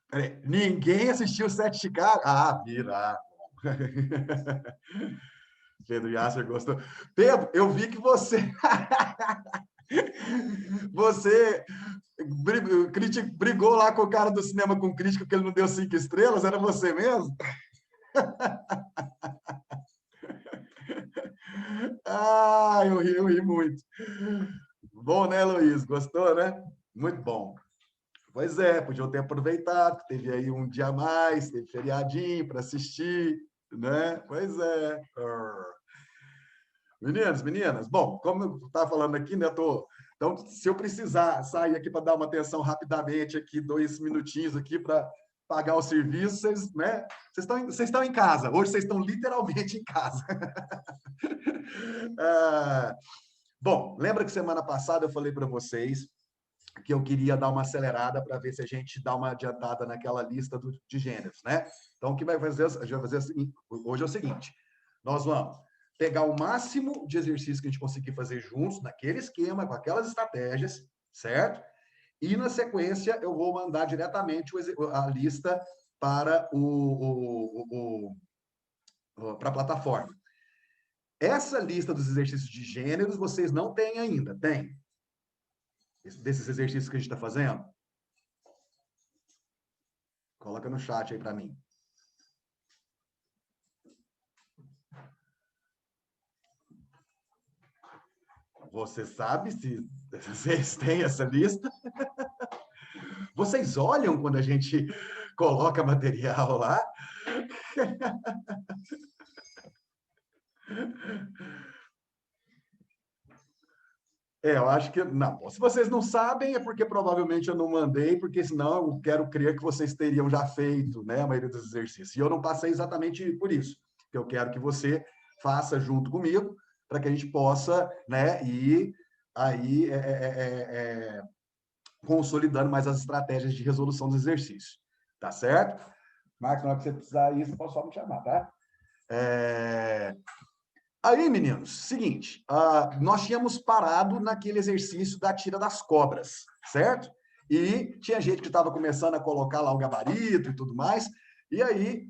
Peraí, ninguém assistiu o Sete Chicago? Ah, vira. Pedro Yasser gostou. Pedro, eu vi que você você brigou lá com o cara do cinema com crítica porque ele não deu 5 estrelas, era você mesmo? Ah, eu ri muito. Bom, né, Luiz? Gostou, né? Muito bom. Pois é, podiam ter aproveitado, que teve aí um dia a mais, teve feriadinho para assistir, né? Pois é. Meninos, meninas, bom, como eu estava falando aqui, né, então, se eu precisar sair aqui para dar uma atenção rapidamente aqui, 2 minutinhos aqui para pagar o serviço, vocês, né? Vocês estão em casa, hoje vocês estão literalmente em casa. Ah, bom, lembra que semana passada eu falei para vocês que eu queria dar uma acelerada para ver se a gente dá uma adiantada naquela lista de gêneros, né? Então, o que vai fazer, a gente vai fazer hoje é o seguinte: nós vamos pegar o máximo de exercícios que a gente conseguir fazer juntos, naquele esquema, com aquelas estratégias, certo? E, na sequência, eu vou mandar diretamente a lista para para a plataforma. Essa lista dos exercícios de gêneros vocês não têm ainda, tem? Desses exercícios que a gente está fazendo? Coloca no chat aí para mim. Você sabe se vocês têm essa lista? Vocês olham quando a gente coloca material lá? Eu acho que não. Se vocês não sabem, é porque provavelmente eu não mandei, porque senão eu quero crer que vocês teriam já feito, né, a maioria dos exercícios. E eu não passei exatamente por isso. Que eu quero que você faça junto comigo, para que a gente possa, né, ir aí consolidando mais as estratégias de resolução dos exercícios. Tá certo? Marcos, na hora que você precisar isso, pode só me chamar, tá? Aí, meninos, seguinte, nós tínhamos parado naquele exercício da tira das cobras, certo? E tinha gente que estava começando a colocar lá o gabarito e tudo mais, e aí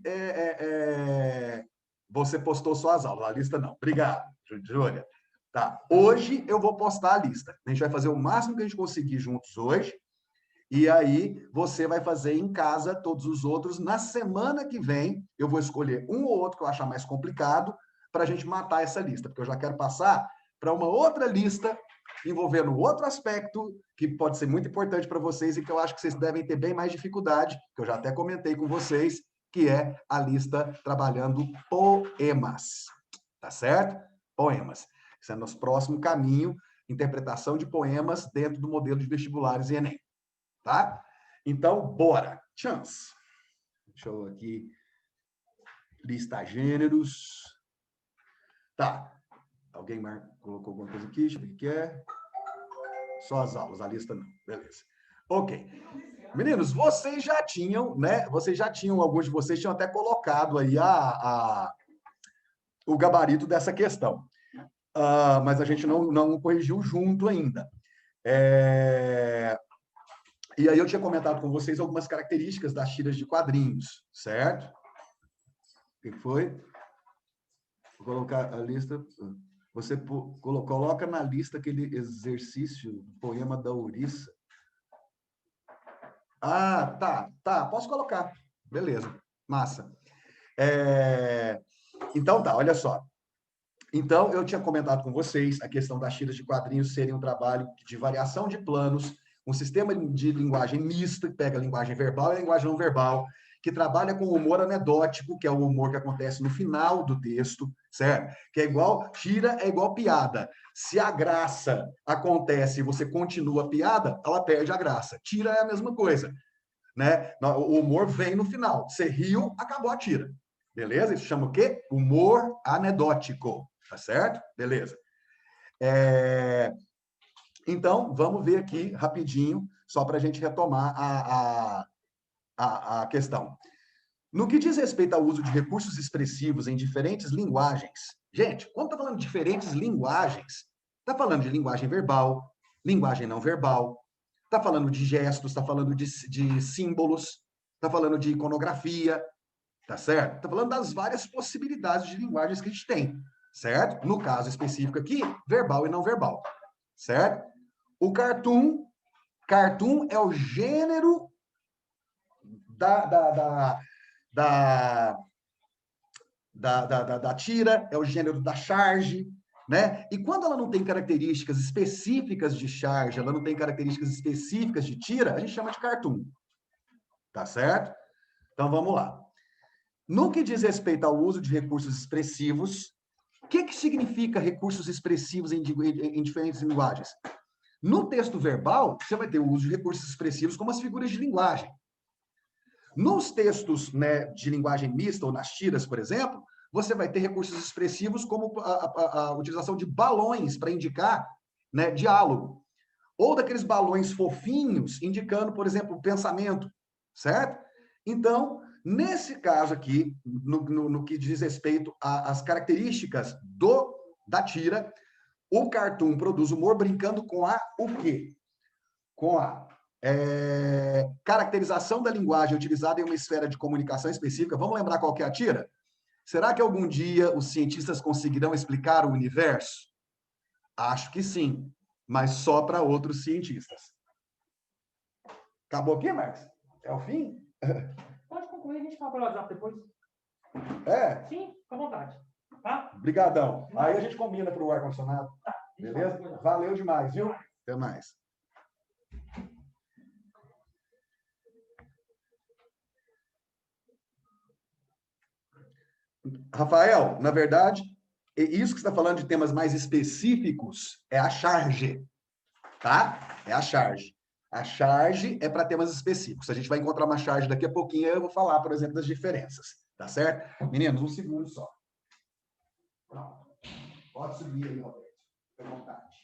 você postou só as aulas, a lista não. Obrigado, Júlia. Tá, hoje eu vou postar a lista. A gente vai fazer o máximo que a gente conseguir juntos hoje, e aí você vai fazer em casa todos os outros. Na semana que vem, eu vou escolher um ou outro que eu achar mais complicado para a gente matar essa lista, porque eu já quero passar para uma outra lista envolvendo outro aspecto que pode ser muito importante para vocês e que eu acho que vocês devem ter bem mais dificuldade, que eu já até comentei com vocês, que é a lista trabalhando poemas. Tá certo? Poemas. Isso é nosso próximo caminho, interpretação de poemas dentro do modelo de vestibulares e Enem. Tá? Então, bora. Chance. Deixa eu aqui listar gêneros. Tá. Alguém colocou alguma coisa aqui? Deixa eu ver o que é. Só as aulas, a lista não. Beleza. Ok. Meninos, vocês já tinham, né? Alguns de vocês tinham até colocado aí o gabarito dessa questão. Mas a gente não corrigiu junto ainda. E aí eu tinha comentado com vocês algumas características das tiras de quadrinhos, certo? O que foi? Vou colocar a lista. Você coloca na lista aquele exercício, poema da Ouriça. Ah, tá. Posso colocar. Beleza. Massa. Então tá, olha só. Então, eu tinha comentado com vocês a questão das tiras de quadrinhos serem um trabalho de variação de planos, um sistema de linguagem mista, que pega a linguagem verbal e a linguagem não verbal, que trabalha com o humor anedótico, que é o humor que acontece no final do texto, certo? Que é igual, tira é igual piada. Se a graça acontece e você continua a piada, ela perde a graça. Tira é a mesma coisa, né? O humor vem no final. Você riu, acabou a tira. Beleza? Isso chama o quê? Humor anedótico. Tá certo? Beleza. Então, vamos ver aqui rapidinho, só para a gente retomar a questão. No que diz respeito ao uso de recursos expressivos em diferentes linguagens, gente, quando está falando de diferentes linguagens, está falando de linguagem verbal, linguagem não verbal, está falando de gestos, está falando de símbolos, está falando de iconografia, tá certo? Está falando das várias possibilidades de linguagens que a gente tem, certo? No caso específico aqui, verbal e não verbal, certo? O cartoon é o gênero da, da tira, é o gênero da charge, né? E quando ela não tem características específicas de charge, ela não tem características específicas de tira, a gente chama de cartoon, tá certo? Então vamos lá. No que diz respeito ao uso de recursos expressivos, o que significa recursos expressivos em diferentes linguagens? No texto verbal, você vai ter o uso de recursos expressivos como as figuras de linguagem. Nos textos, né, de linguagem mista, ou nas tiras, por exemplo, você vai ter recursos expressivos como a utilização de balões para indicar, né, diálogo. Ou daqueles balões fofinhos indicando, por exemplo, o pensamento, certo? Então, nesse caso aqui, no que diz respeito às características da tira, o cartoon produz humor brincando com o quê? Com a caracterização da linguagem utilizada em uma esfera de comunicação específica. Vamos lembrar qual que é a tira? Será que algum dia os cientistas conseguirão explicar o universo? Acho que sim, mas só para outros cientistas. Acabou aqui, Marcos? É o fim? Pode concluir, a gente fala pelo WhatsApp depois. É? Sim, fica à vontade. Tá? Obrigadão. Aí a gente combina para o ar-condicionado. Tá. Beleza? Valeu demais, viu? Até mais. Rafael, na verdade, isso que você está falando de temas mais específicos é a charge, tá? É a charge. A charge é para temas específicos. A gente vai encontrar uma charge daqui a pouquinho, eu vou falar, por exemplo, das diferenças, tá certo? Meninos, um segundo só. Pronto. Pode subir aí, Roberto. Fique à vontade.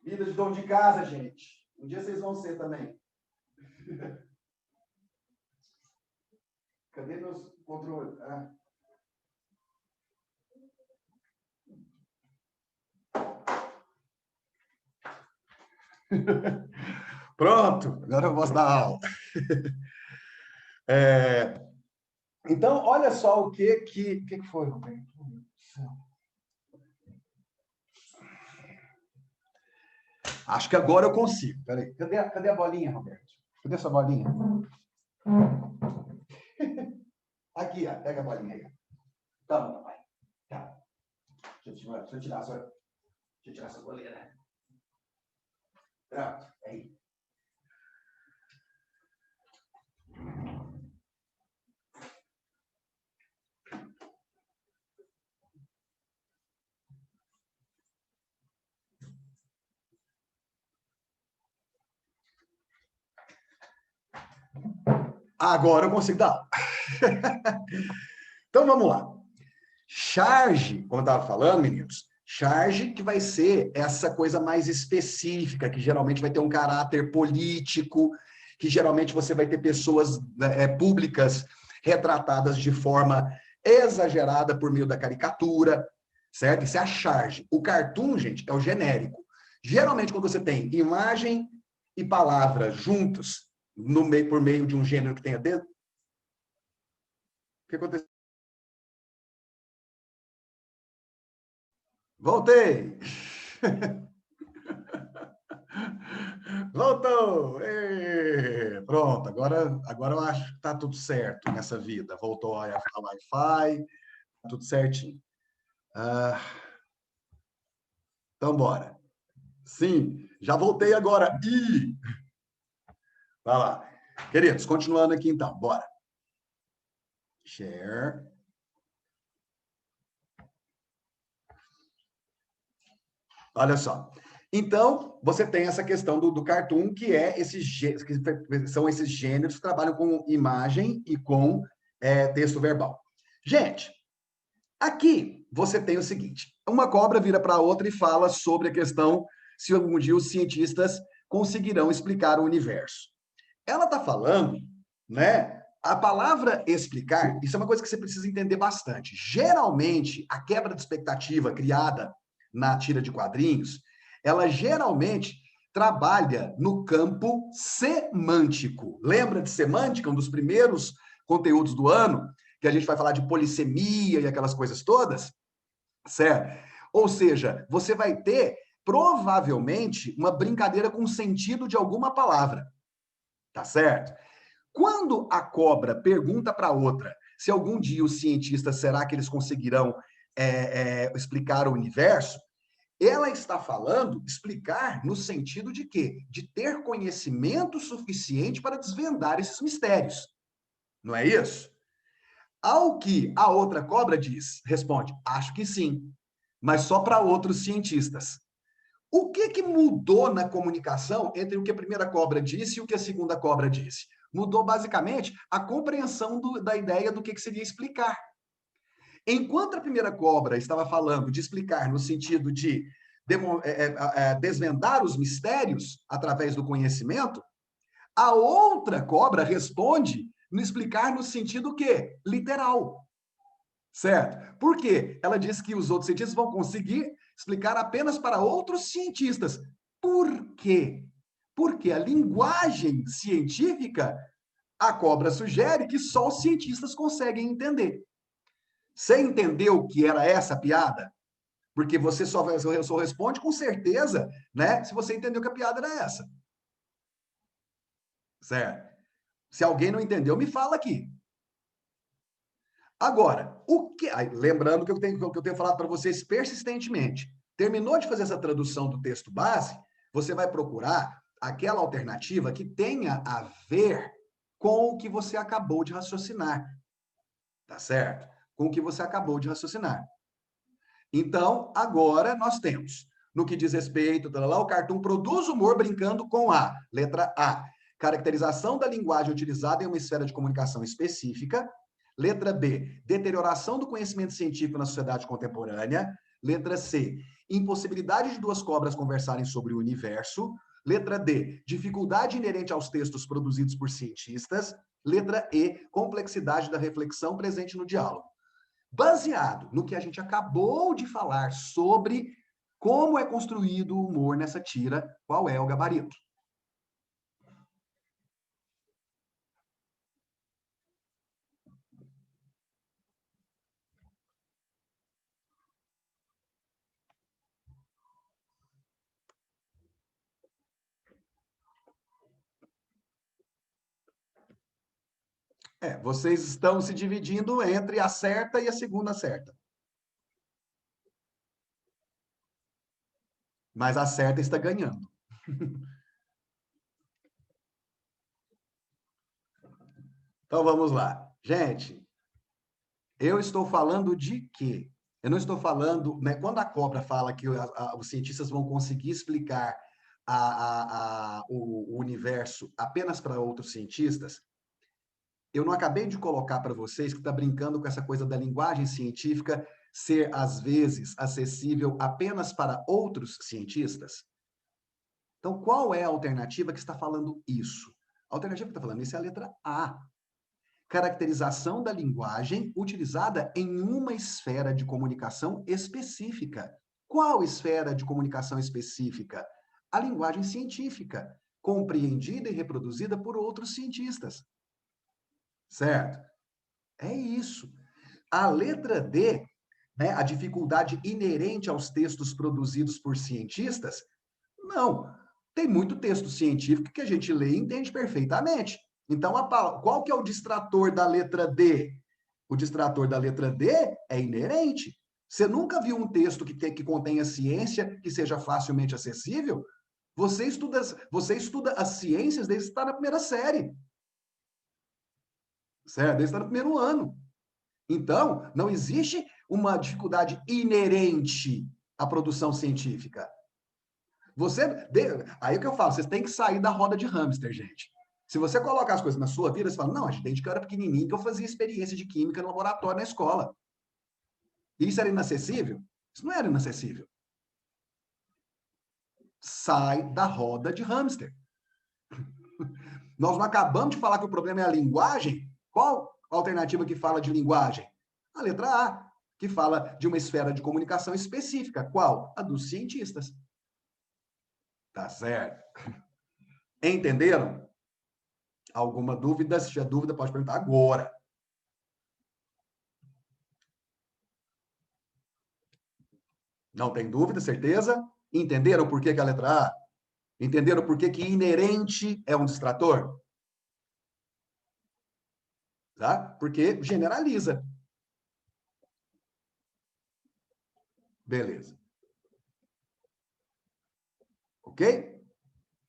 Vida de dono de casa, gente. Um dia vocês vão ser também. Cadê meus controles? Pronto, agora eu posso dar aula. Então, olha só o que foi, Roberto? Acho que agora eu consigo. Peraí, cadê a bolinha, Roberto? Cadê essa bolinha? Aqui, ó, pega a bolinha aí. Toma, papai. Tá. Deixa eu tirar essa goleira. Pronto, aí. Agora eu consigo dar. Então, vamos lá. Charge, como eu estava falando, meninos, charge que vai ser essa coisa mais específica, que geralmente vai ter um caráter político, que geralmente você vai ter pessoas públicas retratadas de forma exagerada por meio da caricatura, certo? Isso é a charge. O cartoon, gente, é o genérico. Geralmente, quando você tem imagem e palavra juntos, por meio de um gênero que tenha dedo, o que aconteceu? Voltei! Voltou! Pronto, agora eu acho que está tudo certo nessa vida. Voltou a Wi-Fi, tá tudo certinho. Então, bora. Sim, já voltei agora. Vai lá. Queridos, continuando aqui então, bora. Share. Olha só. Então, você tem essa questão do cartoon, que são esses gêneros que trabalham com imagem e com texto verbal. Gente, aqui você tem o seguinte: uma cobra vira para outra e fala sobre a questão se algum dia os cientistas conseguirão explicar o universo. Ela está falando, né, A palavra explicar, isso é uma coisa que você precisa entender bastante. Geralmente, a quebra de expectativa criada na tira de quadrinhos, ela geralmente trabalha no campo semântico. Lembra de semântica, um dos primeiros conteúdos do ano, que a gente vai falar de polissemia e aquelas coisas todas? Certo? Ou seja, você vai ter, provavelmente, uma brincadeira com o sentido de alguma palavra. Tá certo? Quando a cobra pergunta para outra se algum dia os cientistas, será que eles conseguirão explicar o universo? Ela está falando, explicar no sentido de quê? De ter conhecimento suficiente para desvendar esses mistérios. Não é isso? Ao que a outra cobra responde, acho que sim, mas só para outros cientistas. O que mudou na comunicação entre o que a primeira cobra disse e o que a segunda cobra disse? Mudou, basicamente, a compreensão da ideia do que seria explicar. Enquanto a primeira cobra estava falando de explicar no sentido de desvendar os mistérios através do conhecimento, a outra cobra responde no explicar no sentido quê? Literal. Certo? Por quê? Ela diz que os outros cientistas vão conseguir explicar apenas para outros cientistas. Por quê? Porque a linguagem científica, a cobra sugere que só os cientistas conseguem entender. Você entendeu o que era essa piada? Porque você só responde com certeza, né? Se você entendeu que a piada era essa. Certo? Se alguém não entendeu, me fala aqui. Agora, lembrando que eu tenho falado para vocês persistentemente, terminou de fazer essa tradução do texto base, você vai procurar aquela alternativa que tenha a ver com o que você acabou de raciocinar. Tá certo? Com o que você acabou de raciocinar. Então, agora nós temos, no que diz respeito, o cartoon produz humor brincando com a letra A. Caracterização da linguagem utilizada em uma esfera de comunicação específica. Letra B, deterioração do conhecimento científico na sociedade contemporânea. Letra C, impossibilidade de duas cobras conversarem sobre o universo. Letra D, dificuldade inerente aos textos produzidos por cientistas. Letra E, complexidade da reflexão presente no diálogo. Baseado no que a gente acabou de falar sobre como é construído o humor nessa tira, qual é o gabarito? Vocês estão se dividindo entre a certa e a segunda certa. Mas a certa está ganhando. Então vamos lá. Gente, eu estou falando de quê? Eu não estou falando, né, quando a cobra fala que os cientistas vão conseguir explicar o universo apenas para outros cientistas, eu não acabei de colocar para vocês que está brincando com essa coisa da linguagem científica ser, às vezes, acessível apenas para outros cientistas? Então, qual é a alternativa que está falando isso? A alternativa que está falando isso é a letra A. Caracterização da linguagem utilizada em uma esfera de comunicação específica. Qual esfera de comunicação específica? A linguagem científica, compreendida e reproduzida por outros cientistas. Certo? É isso. A letra D, né, a dificuldade inerente aos textos produzidos por cientistas, não. Tem muito texto científico que a gente lê e entende perfeitamente. Então, qual que é o distrator da letra D? O distrator da letra D é inerente. Você nunca viu um texto que contenha ciência que seja facilmente acessível? Você estuda as ciências desde que está na primeira série. Certo? Desde que está no primeiro ano. Então, não existe uma dificuldade inerente à produção científica. Aí é o que eu falo, vocês têm que sair da roda de hamster, gente. Se você colocar as coisas na sua vida, você fala, não, gente, desde que eu era pequenininho que eu fazia experiência de química no laboratório na escola. Isso era inacessível? Isso não era inacessível. Sai da roda de hamster. Nós não acabamos de falar que o problema é a linguagem? Qual a alternativa que fala de linguagem? A letra A, que fala de uma esfera de comunicação específica. Qual? A dos cientistas. Tá certo. Entenderam? Alguma dúvida? Se tiver dúvida, pode perguntar agora. Não tem dúvida, certeza? Entenderam por que que a letra A? Entenderam por que que inerente é um distrator? Tá? Porque generaliza. Beleza. Ok?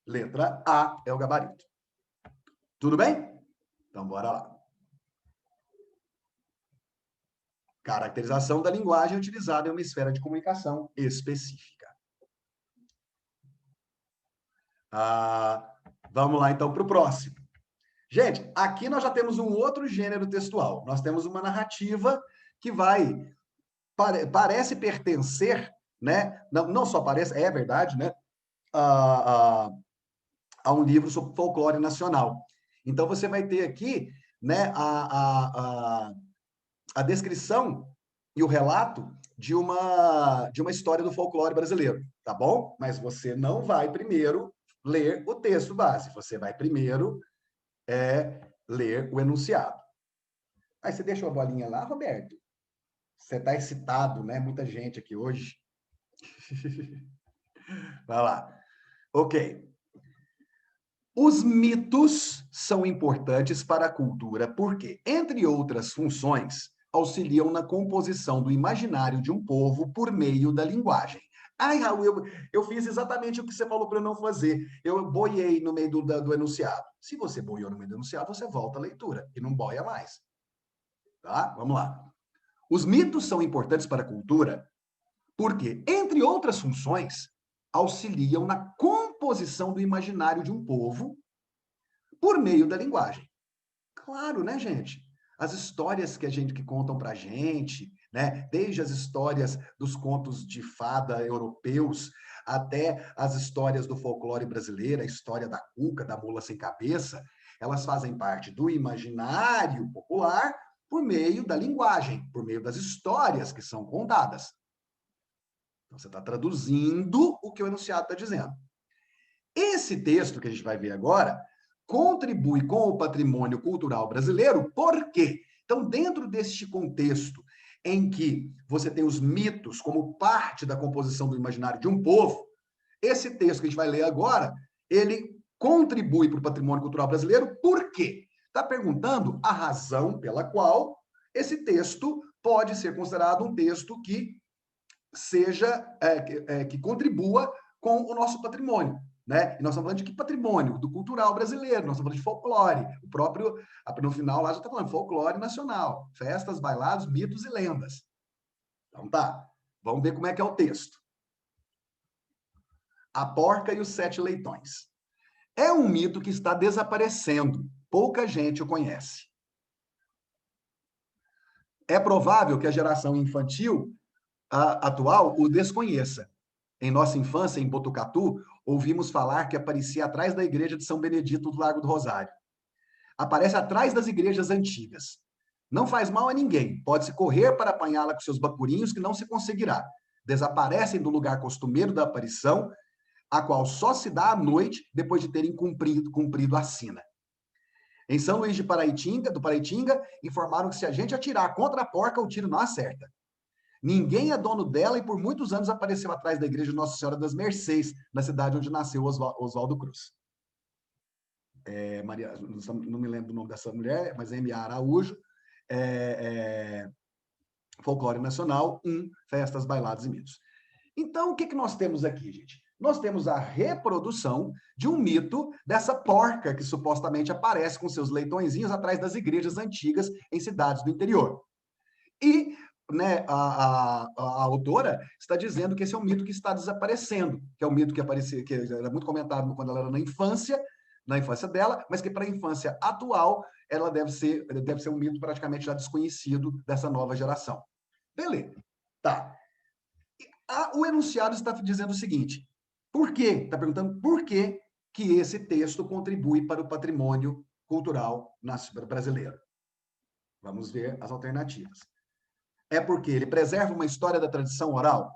Letra A é o gabarito. Tudo bem? Então, bora lá. Caracterização da linguagem utilizada em uma esfera de comunicação específica. Vamos lá, então, para o próximo. Gente, aqui nós já temos um outro gênero textual. Nós temos uma narrativa que parece pertencer, né? Não só parece, é verdade, né? A um livro sobre folclore nacional. Então, você vai ter aqui, né, a descrição e o relato de uma história do folclore brasileiro, tá bom? Mas você não vai primeiro ler o texto base, você vai primeiro ler o enunciado. Aí você deixou a bolinha lá, Roberto? Você está excitado, né? Muita gente aqui hoje. Vai lá. Ok. Os mitos são importantes para a cultura porque, entre outras funções, auxiliam na composição do imaginário de um povo por meio da linguagem. Ai, Raul, eu fiz exatamente o que você falou para eu não fazer. Eu boiei no meio do enunciado. Se você boiou no meio do enunciado, você volta à leitura e não boia mais. Tá? Vamos lá. Os mitos são importantes para a cultura porque, entre outras funções, auxiliam na composição do imaginário de um povo por meio da linguagem. Claro, né, gente? As histórias que contam pra gente, né? Desde as histórias dos contos de fada europeus até as histórias do folclore brasileiro, a história da cuca, da mula sem cabeça, elas fazem parte do imaginário popular por meio da linguagem, por meio das histórias que são contadas. Então, você está traduzindo o que o enunciado está dizendo. Esse texto que a gente vai ver agora contribui com o patrimônio cultural brasileiro, por quê? Então, dentro deste contexto em que você tem os mitos como parte da composição do imaginário de um povo, esse texto que a gente vai ler agora, ele contribui para o patrimônio cultural brasileiro, por quê? Está perguntando a razão pela qual esse texto pode ser considerado um texto que que contribua com o nosso patrimônio. Né? E nós estamos falando de que patrimônio? Do cultural brasileiro, nós estamos falando de folclore. O próprio, no final lá já está falando folclore nacional, festas, bailados, mitos e lendas. Então tá, vamos ver como é que é o texto. A Porca e os Sete Leitões. É um mito que está desaparecendo, pouca gente o conhece. É provável que a geração infantil atual o desconheça. Em nossa infância, em Botucatu, ouvimos falar que aparecia atrás da igreja de São Benedito do Largo do Rosário. Aparece atrás das igrejas antigas. Não faz mal a ninguém. Pode-se correr para apanhá-la com seus bacurinhos, que não se conseguirá. Desaparecem do lugar costumeiro da aparição, a qual só se dá à noite, depois de terem cumprido a sina. Em São Luís do Paraitinga, informaram que se a gente atirar contra a porca, o tiro não acerta. Ninguém é dono dela e por muitos anos apareceu atrás da igreja de Nossa Senhora das Mercês, na cidade onde nasceu Oswaldo Cruz. Maria, não me lembro do nome dessa mulher, mas é M.A. Araújo, Folclore Nacional 1, Festas, Bailados e Mitos. Então, o que nós temos aqui, gente? Nós temos a reprodução de um mito dessa porca que supostamente aparece com seus leitõezinhos atrás das igrejas antigas em cidades do interior. E né, a autora está dizendo que esse é um mito que está desaparecendo, que é um mito que aparecia, que era muito comentado quando ela era na infância dela, mas que para a infância atual ela deve ser um mito praticamente já desconhecido dessa nova geração. Beleza. Tá. O enunciado está dizendo o seguinte: por quê? Está perguntando por que esse texto contribui para o patrimônio cultural brasileiro. Vamos ver as alternativas. É porque ele preserva uma história da tradição oral?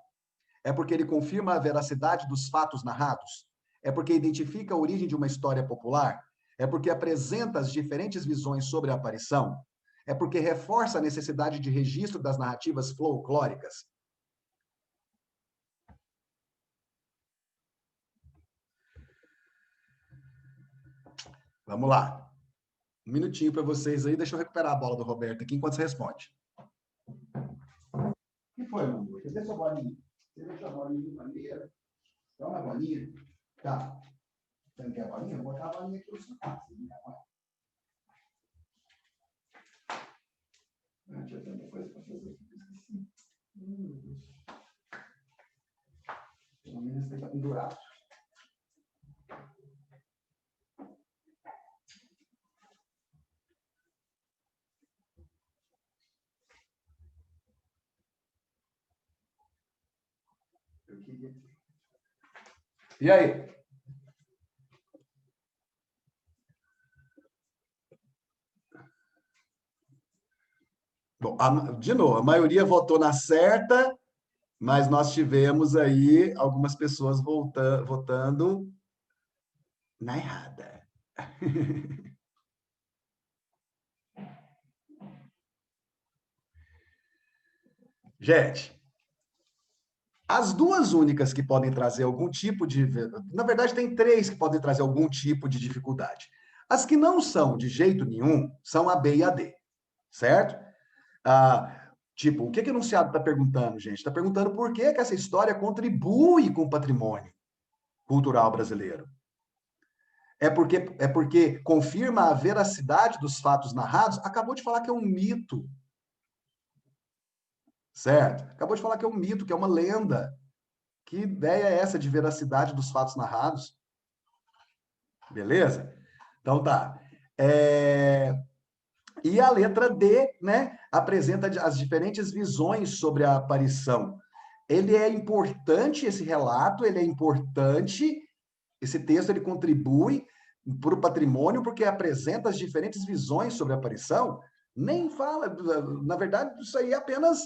É porque ele confirma a veracidade dos fatos narrados? É porque identifica a origem de uma história popular? É porque apresenta as diferentes visões sobre a aparição? É porque reforça a necessidade de registro das narrativas folclóricas? Vamos lá. Um minutinho para vocês aí. Deixa eu recuperar a bola do Roberto aqui enquanto você responde. O que foi, Lulu? Cadê sua bolinha? Você deixou a bolinha de maneira? Toma a bolinha. Tá. Você não quer a bolinha? Eu vou botar a bolinha aqui no seu passo. Tinha tanta coisa para fazer aqui que eu esqueci. Pelo menos tem que estar pendurado. E aí? Bom, de novo, a maioria votou na certa, mas nós tivemos aí algumas pessoas votando na errada. Gente, as duas únicas que podem trazer algum tipo de... Na verdade, tem três que podem trazer algum tipo de dificuldade. As que não são de jeito nenhum são a B e a D, certo? Tipo, o que o enunciado está perguntando, gente? Está perguntando por que essa história contribui com o patrimônio cultural brasileiro. É porque confirma a veracidade dos fatos narrados? Acabou de falar que é um mito. Certo? Acabou de falar que é um mito, que é uma lenda. Que ideia é essa de veracidade dos fatos narrados? Beleza? Então tá. E a letra D, né, apresenta as diferentes visões sobre a aparição. Ele é importante, esse relato, ele é importante, esse texto ele contribui para o patrimônio porque apresenta as diferentes visões sobre a aparição. Nem fala, na verdade, isso aí é apenas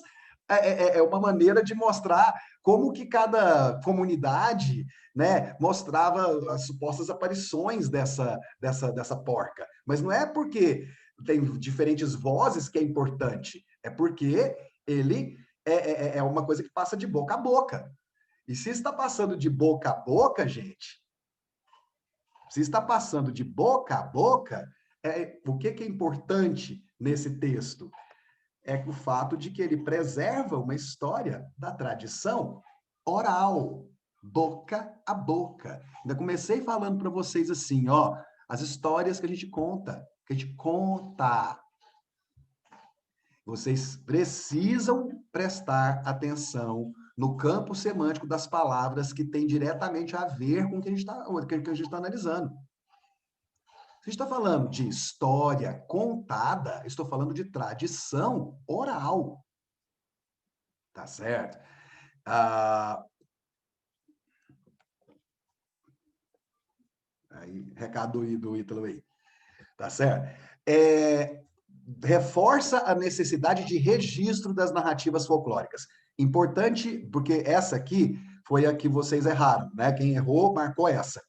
uma maneira de mostrar como que cada comunidade, né, mostrava as supostas aparições dessa porca. Mas não é porque tem diferentes vozes que é importante, é porque ele é uma coisa que passa de boca a boca. E se está passando de boca a boca, gente, se está passando de boca a boca, o que é importante nesse texto? É o fato de que ele preserva uma história da tradição oral, boca a boca. Ainda comecei falando para vocês assim, ó, as histórias que a gente conta, que a gente conta. Vocês precisam prestar atenção no campo semântico das palavras que tem diretamente a ver com o que a gente está analisando. Se está falando de história contada, estou falando de tradição oral. Tá certo? Aí, recado do Ítalo aí. Tá certo? Reforça a necessidade de registro das narrativas folclóricas. Importante, porque essa aqui foi a que vocês erraram, né? Quem errou, marcou essa.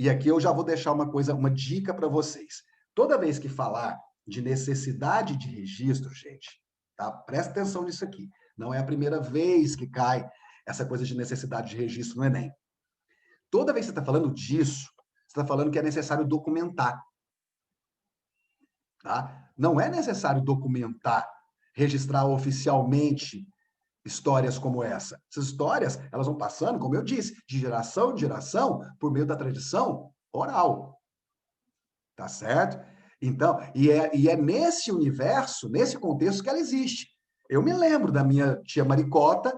E aqui eu já vou deixar uma dica para vocês. Toda vez que falar de necessidade de registro, gente, tá? Presta atenção nisso aqui. Não é a primeira vez que cai essa coisa de necessidade de registro no Enem. Toda vez que você está falando disso, você está falando que é necessário documentar. Tá? Não é necessário documentar, registrar oficialmente histórias como essa. Essas histórias, elas vão passando, como eu disse, de geração em geração, por meio da tradição oral. Tá certo? Então, e é nesse universo, nesse contexto que ela existe. Eu me lembro da minha tia Maricota,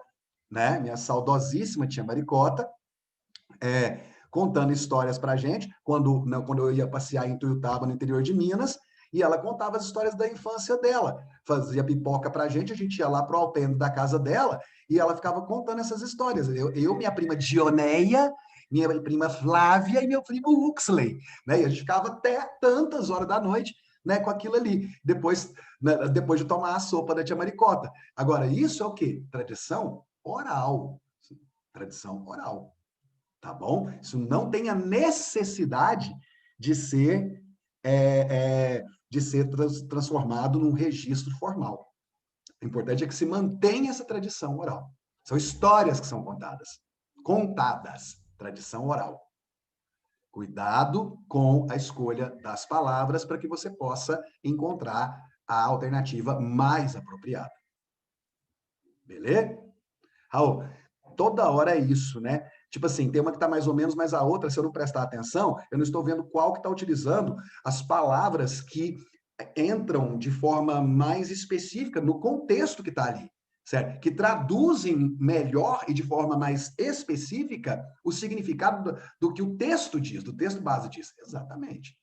né? Minha saudosíssima tia Maricota, contando histórias pra gente, quando eu ia passear em Tuiutaba, no interior de Minas, e ela contava as histórias da infância dela. Fazia pipoca pra gente, a gente ia lá pro alpendre da casa dela, e ela ficava contando essas histórias. Minha prima Dioneia, minha prima Flávia e meu primo Huxley, né? E a gente ficava até tantas horas da noite né, com aquilo ali, depois, né, depois de tomar a sopa da tia Maricota. Agora, isso é o quê? Tradição oral. Tradição oral, tá bom? Isso não tem a necessidade de ser, transformado num registro formal. O importante é que se mantenha essa tradição oral. São histórias que são contadas. Contadas. Tradição oral. Cuidado com a escolha das palavras para que você possa encontrar a alternativa mais apropriada. Beleza? Raul, toda hora é isso, né? Tipo assim, tem uma que está mais ou menos, mas a outra, se eu não prestar atenção, eu não estou vendo qual que está utilizando as palavras que entram de forma mais específica no contexto que está ali, certo? Que traduzem melhor e de forma mais específica o significado do que o texto diz, do texto base diz. Exatamente.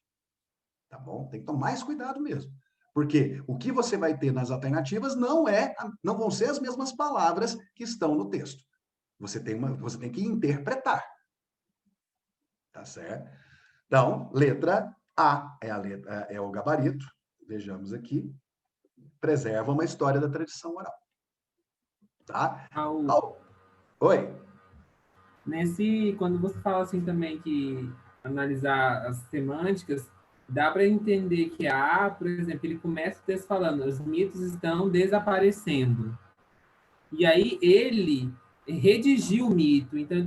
Tá bom? Tem que tomar mais cuidado mesmo. Porque o que você vai ter nas alternativas não vão ser as mesmas palavras que estão no texto. Você tem que interpretar. Tá certo? Então, letra A é o gabarito. Vejamos aqui. Preserva uma história da tradição oral. Tá? Raul, Oi. quando você fala assim também que analisar as semânticas, dá para entender que por exemplo, ele começa o texto falando, os mitos estão desaparecendo. E aí ele redigiu o mito, então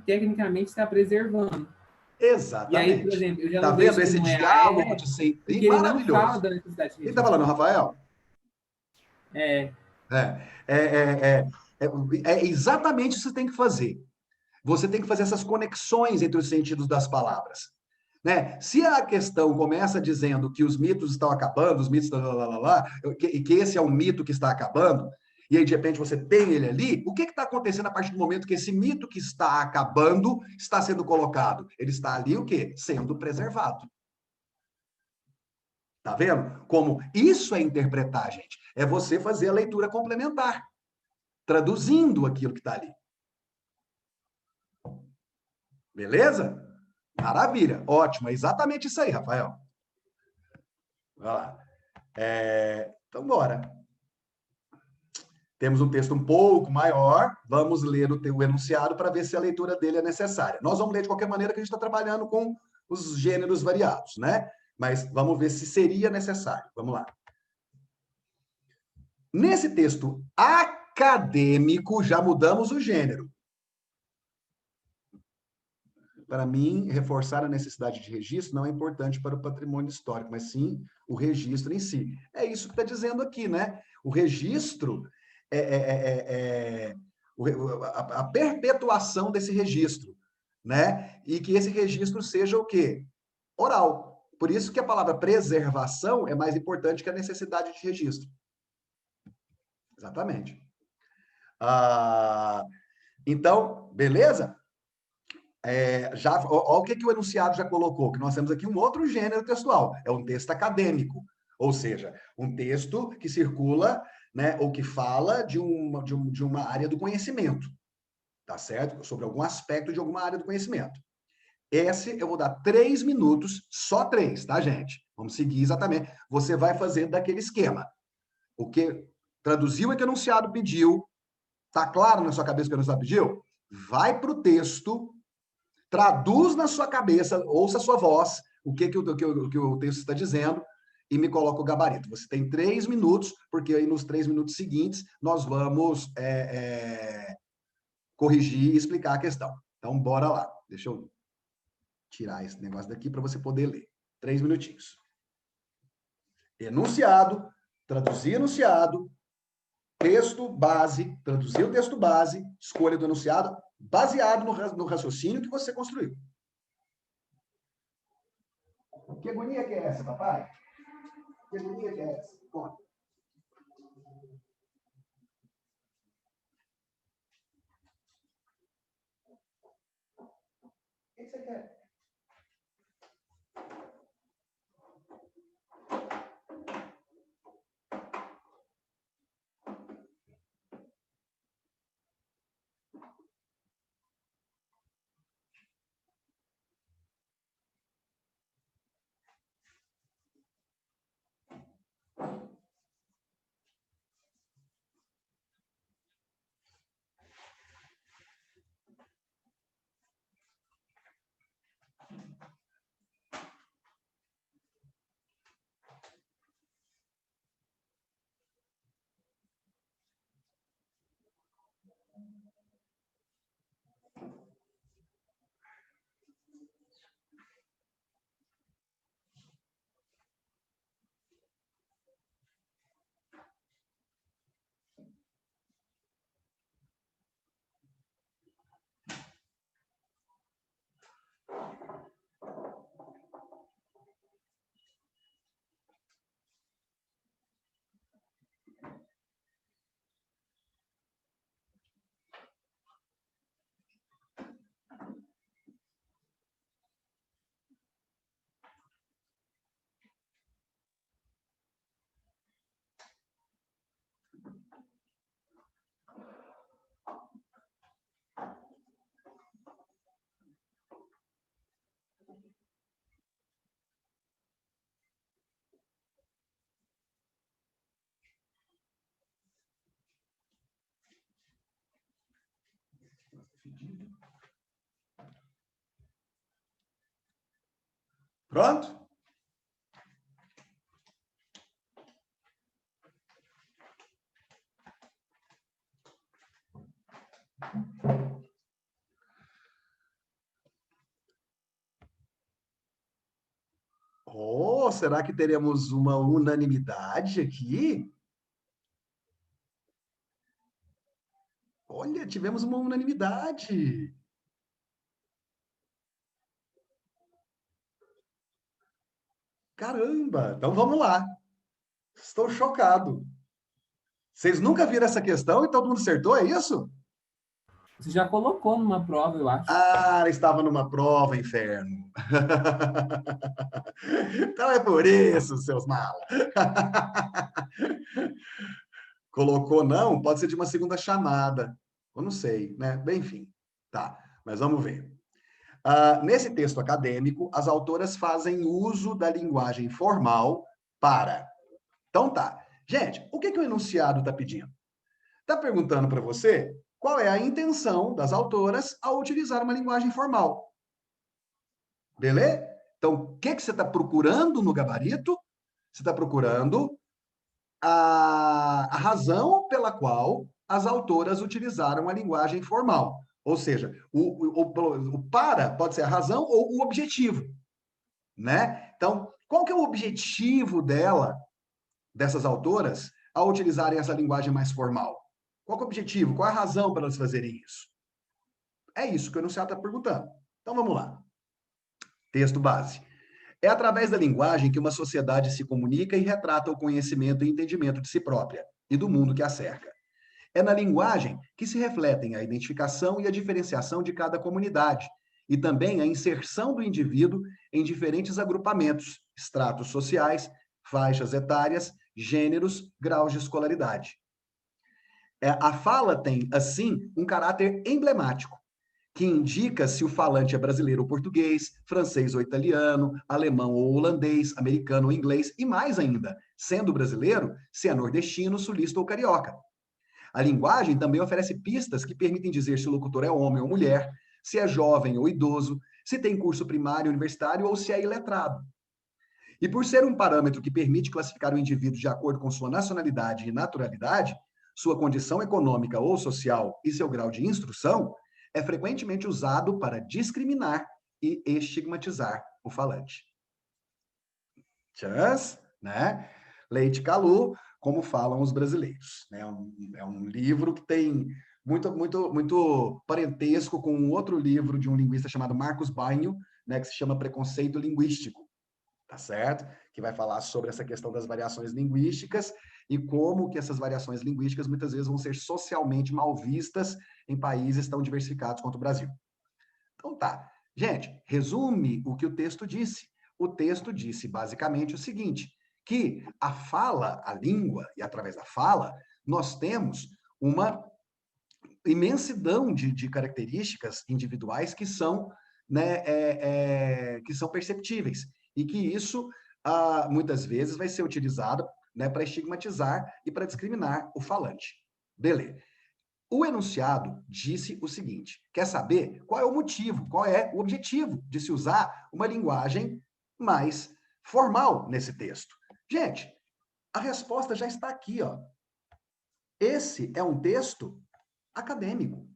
tecnicamente está preservando. E aí, por Exatamente. exemplo, eu já Tá não vendo vejo que esse não é diálogo de sempre porque ele não fala maravilhoso? da necessidade de Quem tá registro. falando, Rafael? É, É, é, é, é, é exatamente isso que você tem que fazer. Você tem que fazer essas conexões entre os sentidos das palavras. Né? Se a questão começa dizendo que os mitos estão acabando, os mitos, e que esse é um mito que está acabando, e aí de repente você tem ele ali, o que está acontecendo a partir do momento que esse mito que está acabando está sendo colocado? Ele está ali o quê? Sendo preservado. Tá vendo? Como isso é interpretar, gente. É você fazer a leitura complementar, traduzindo aquilo que está ali. Beleza? Maravilha, ótimo, é exatamente isso aí, Rafael. Vai lá. Então, bora. Temos um texto um pouco maior, vamos ler o enunciado para ver se a leitura dele é necessária. Nós vamos ler de qualquer maneira que a gente está trabalhando com os gêneros variados, né? Mas vamos ver se seria necessário. Vamos lá. Nesse texto acadêmico, já mudamos o gênero. Para mim, reforçar a necessidade de registro não é importante para o patrimônio histórico, mas sim o registro em si. É isso que está dizendo aqui, né? O registro a perpetuação desse registro, né? E que esse registro seja o quê? Oral. Por isso que a palavra preservação é mais importante que a necessidade de registro. Exatamente. Então, beleza? Olha o que o enunciado já colocou, que nós temos aqui um outro gênero textual, é um texto acadêmico, ou seja, um texto que circula, né, ou que fala de uma área do conhecimento, tá certo? Sobre algum aspecto de alguma área do conhecimento. Esse eu vou dar 3 minutos, só 3, tá, gente? Vamos seguir exatamente. Você vai fazer daquele esquema. O que traduziu o que o enunciado pediu, tá claro na sua cabeça o que o enunciado pediu? Vai para o texto, traduz na sua cabeça, ouça a sua voz, o que o texto está dizendo, e me coloca o gabarito. Você tem 3 minutos, porque aí nos 3 minutos seguintes nós vamos corrigir e explicar a questão. Então, bora lá. Deixa eu tirar esse negócio daqui para você poder ler. 3 minutinhos. Enunciado, traduzir enunciado, texto base, traduzir o texto base, escolha do enunciado, baseado no raciocínio que você construiu. Que agonia que é essa, papai? Que agonia que é essa? Conta. O que você quer? Pronto? Oh, será que teremos uma unanimidade aqui? Olha, tivemos uma unanimidade. Caramba! Então vamos lá. Estou chocado. Vocês nunca viram essa questão e todo mundo acertou, é isso? Você já colocou numa prova, eu acho. Ah, estava numa prova, inferno. Então é por isso, seus malas. Colocou não? Pode ser de uma segunda chamada. Eu não sei, né? Bem, enfim. Tá, mas vamos ver. Nesse texto acadêmico, as autoras fazem uso da linguagem formal para. Então tá. Gente, o que que o enunciado está pedindo? Está perguntando para você qual é a intenção das autoras ao utilizar uma linguagem formal. Beleza? Então, o que que você está procurando no gabarito? Você está procurando a razão pela qual as autoras utilizaram a linguagem formal. Ou seja, o para pode ser a razão ou o objetivo, né? Então, qual que é o objetivo dessas autoras, ao utilizarem essa linguagem mais formal? Qual que é o objetivo? Qual é a razão para elas fazerem isso? É isso que o enunciado está perguntando. Então, vamos lá. Texto base. É através da linguagem que uma sociedade se comunica e retrata o conhecimento e entendimento de si própria e do mundo que a cerca. É na linguagem que se refletem a identificação e a diferenciação de cada comunidade, e também a inserção do indivíduo em diferentes agrupamentos, estratos sociais, faixas etárias, gêneros, graus de escolaridade. A fala tem, assim, um caráter emblemático, que indica se o falante é brasileiro ou português, francês ou italiano, alemão ou holandês, americano ou inglês, e mais ainda, sendo brasileiro, se é nordestino, sulista ou carioca. A linguagem também oferece pistas que permitem dizer se o locutor é homem ou mulher, se é jovem ou idoso, se tem curso primário, universitário ou se é iletrado. E por ser um parâmetro que permite classificar o indivíduo de acordo com sua nacionalidade e naturalidade, sua condição econômica ou social e seu grau de instrução, é frequentemente usado para discriminar e estigmatizar o falante. Chance, né? Leite Calu, como falam os brasileiros. É um livro que tem muito parentesco com um outro livro de um linguista chamado Marcos Bainho, né, que se chama Preconceito Linguístico, tá certo? Que vai falar sobre essa questão das variações linguísticas e como que essas variações linguísticas muitas vezes vão ser socialmente mal vistas em países tão diversificados quanto o Brasil. Então tá. Gente, resume o que o texto disse. O texto disse basicamente o seguinte, que a fala, a língua, e através da fala, nós temos uma imensidão de características individuais que são, né, que são perceptíveis. E que isso, muitas vezes, vai ser utilizado, né, para estigmatizar e para discriminar o falante. Beleza. O enunciado disse o seguinte: quer saber qual é o motivo, qual é o objetivo de se usar uma linguagem mais formal nesse texto? Gente, a resposta já está aqui, ó. Esse é um texto acadêmico.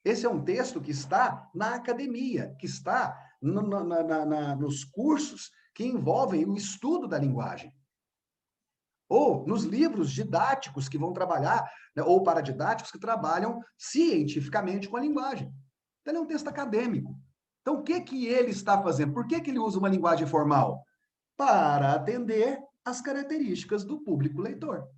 Esse é um texto que está na academia, que está nos cursos que envolvem o estudo da linguagem. Ou nos livros didáticos que vão trabalhar, né, ou paradidáticos que trabalham cientificamente com a linguagem. Então, ele é um texto acadêmico. Então, o que que ele está fazendo? Por que que ele usa uma linguagem formal? Para atender às características do público leitor,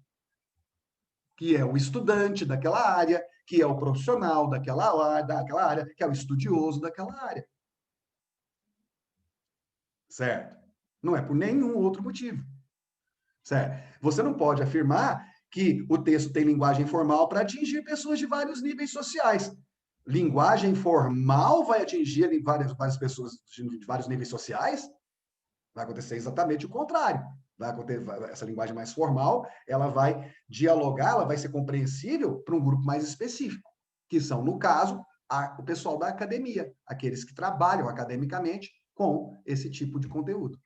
que é o estudante daquela área, que é o profissional daquela área, que é o estudioso daquela área. Certo? Não é por nenhum outro motivo. Certo? Você não pode afirmar que o texto tem linguagem formal para atingir pessoas de vários níveis sociais. Linguagem formal vai atingir várias pessoas de vários níveis sociais? Vai acontecer exatamente o contrário. Vai acontecer, essa linguagem mais formal, ela vai dialogar, ela vai ser compreensível para um grupo mais específico. que são, no caso, o pessoal da academia, aqueles que trabalham academicamente com esse tipo de conteúdo.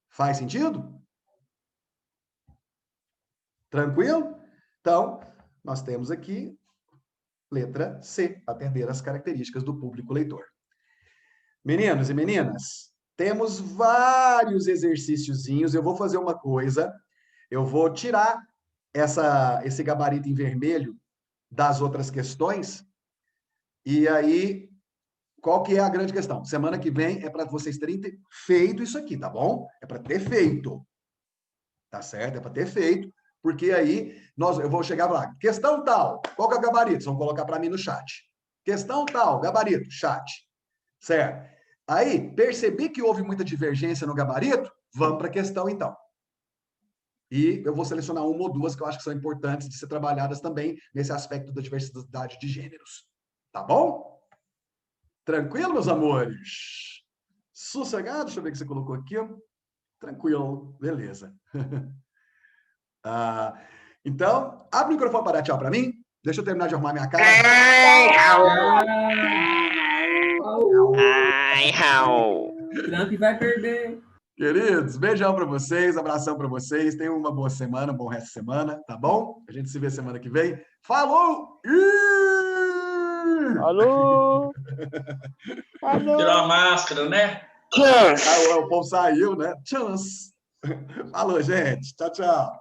Faz sentido? Tranquilo? Então, nós temos aqui, letra C, atender às características do público leitor. Meninos e meninas, temos vários exercíciozinhos. Eu vou fazer uma coisa, eu vou tirar esse gabarito em vermelho das outras questões, e aí, qual que é a grande questão? Semana que vem é para vocês terem feito isso aqui, tá bom? É para ter feito, tá certo? É para ter feito, porque aí eu vou chegar lá, questão tal, qual que é o gabarito? Vocês vão colocar para mim no chat. Questão tal, gabarito, chat, certo? Aí, percebi que houve muita divergência no gabarito, vamos para a questão então. E eu vou selecionar uma ou duas que eu acho que são importantes de ser trabalhadas também nesse aspecto da diversidade de gêneros. Tá bom? Tranquilo, meus amores? Sossegado? Deixa eu ver o que você colocou aqui. Tranquilo, beleza. Então, abre o microfone para dar tchau para mim. Deixa eu terminar de arrumar minha casa. Ai, Raul. Trump vai perder. Queridos, beijão para vocês, abração para vocês. Tenham uma boa semana, um bom resto de semana, tá bom? A gente se vê semana que vem. Falou! Alô? Alô? Tirou a máscara, né? Chance. O povo saiu, né? Tchau. Falou, gente. Tchau, tchau.